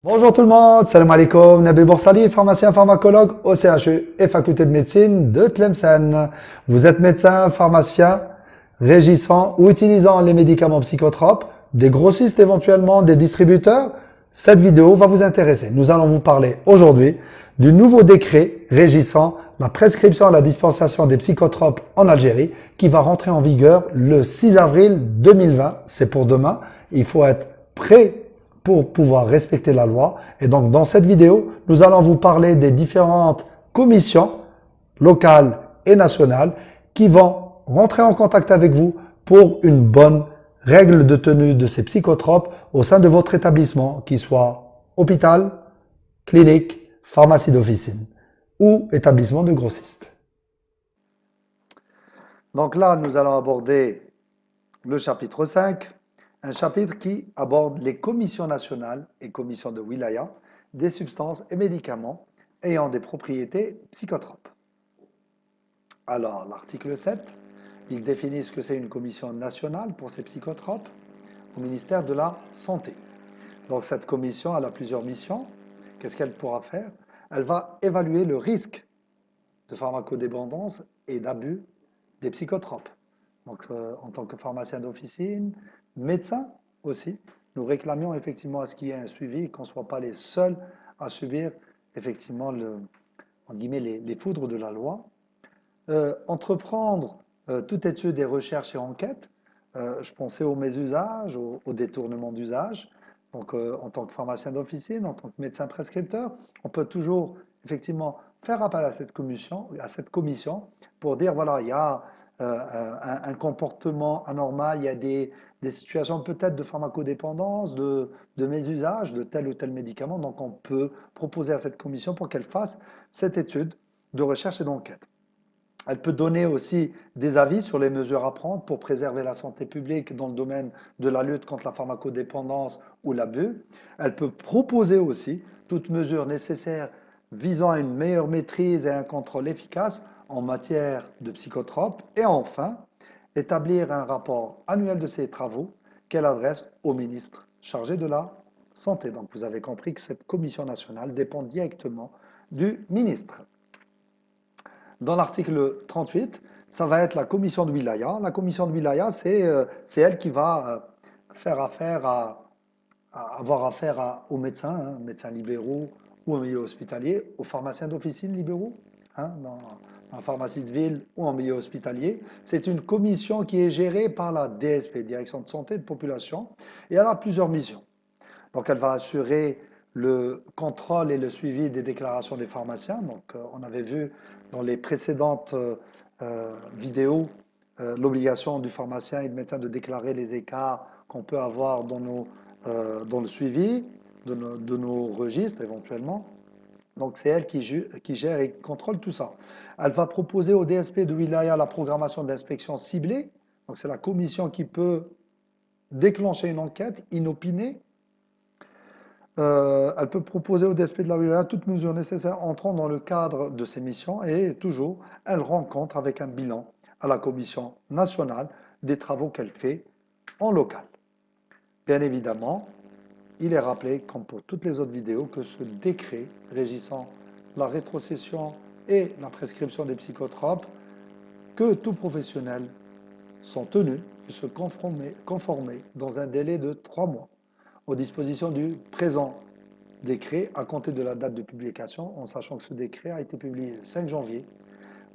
Bonjour tout le monde, salam alaikum, Nabil Boursali, pharmacien pharmacologue au CHU et faculté de médecine de Tlemcen. Vous êtes médecin, pharmacien, régissant ou utilisant les médicaments psychotropes, des grossistes éventuellement, des distributeurs. Cette vidéo va vous intéresser. Nous allons vous parler aujourd'hui du nouveau décret régissant la prescription et la dispensation des psychotropes en Algérie qui va rentrer en vigueur le 6 avril 2020. C'est pour demain. Il faut être prêt pour pouvoir respecter la loi. Et donc, dans cette vidéo, nous allons vous parler des différentes commissions locales et nationales qui vont rentrer en contact avec vous pour une bonne règle de tenue de ces psychotropes au sein de votre établissement, qu'il soit hôpital, clinique, pharmacie d'officine ou établissement de grossiste. Donc là, nous allons aborder le chapitre 5, un chapitre qui aborde les commissions nationales et commissions de wilaya des substances et médicaments ayant des propriétés psychotropes. Alors, l'article 7, il définit ce que c'est une commission nationale pour ces psychotropes au ministère de la Santé. Donc, cette commission, elle a plusieurs missions. Qu'est-ce qu'elle pourra faire? Elle va évaluer le risque de pharmacodépendance et d'abus des psychotropes. Donc, en tant que pharmacien d'officine, médecin aussi, nous réclamions effectivement à ce qu'il y ait un suivi et qu'on ne soit pas les seuls à subir effectivement les foudres de la loi. Entreprendre toute étude des recherches et enquêtes. Je pensais aux mésusages, au détournement d'usage. Donc, en tant que pharmacien d'officine, en tant que médecin prescripteur, on peut toujours effectivement faire appel à cette commission pour dire voilà, il y a un comportement anormal, il y a des situations peut-être de pharmacodépendance, de mésusage de tel ou tel médicament. Donc, on peut proposer à cette commission pour qu'elle fasse cette étude de recherche et d'enquête. Elle peut donner aussi des avis sur les mesures à prendre pour préserver la santé publique dans le domaine de la lutte contre la pharmacodépendance ou l'abus. Elle peut proposer aussi toute mesure nécessaire visant à une meilleure maîtrise et un contrôle efficace en matière de psychotropes. Et enfin, établir un rapport annuel de ses travaux qu'elle adresse au ministre chargé de la Santé. Donc vous avez compris que cette commission nationale dépend directement du ministre. Dans l'article 38, ça va être la commission de wilaya. La commission de wilaya, c'est elle qui va avoir affaire aux médecins, médecins libéraux ou en milieu hospitalier, aux pharmaciens d'officine libéraux, dans la pharmacie de ville ou en milieu hospitalier. C'est une commission qui est gérée par la DSP, Direction de santé de population, et elle a plusieurs missions. Donc elle va assurer le contrôle et le suivi des déclarations des pharmaciens. Donc on avait vu dans les précédentes vidéos l'obligation du pharmacien et du médecin de déclarer les écarts qu'on peut avoir dans le suivi de nos registres éventuellement. Donc c'est elle qui gère et contrôle tout ça. Elle va proposer au DSP de Wilaya la programmation d'inspection ciblée. Donc c'est la commission qui peut déclencher une enquête inopinée. Elle peut proposer au DSP de la wilaya toute mesure nécessaire entrant dans le cadre de ses missions et toujours, elle rend compte avec un bilan à la commission nationale des travaux qu'elle fait en local. Bien évidemment, il est rappelé, comme pour toutes les autres vidéos, que ce décret régissant la rétrocession et la prescription des psychotropes, que tout professionnel sont tenus de se conformer dans un délai de 3 mois aux dispositions du présent décret à compter de la date de publication, en sachant que ce décret a été publié le 5 janvier.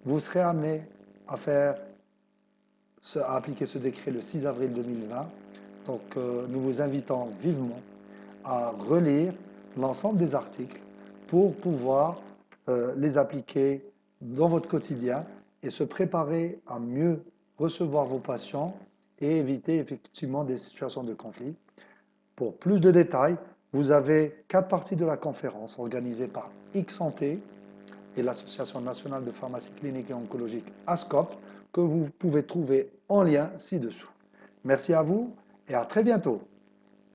Vous serez amené à appliquer ce décret le 6 avril 2020. Donc nous vous invitons vivement à relire l'ensemble des articles pour pouvoir les appliquer dans votre quotidien et se préparer à mieux recevoir vos patients et éviter effectivement des situations de conflit. Pour plus de détails, vous avez 4 parties de la conférence organisée par X-Santé et l'Association nationale de pharmacie clinique et oncologique ASCOP que vous pouvez trouver en lien ci-dessous. Merci à vous et à très bientôt.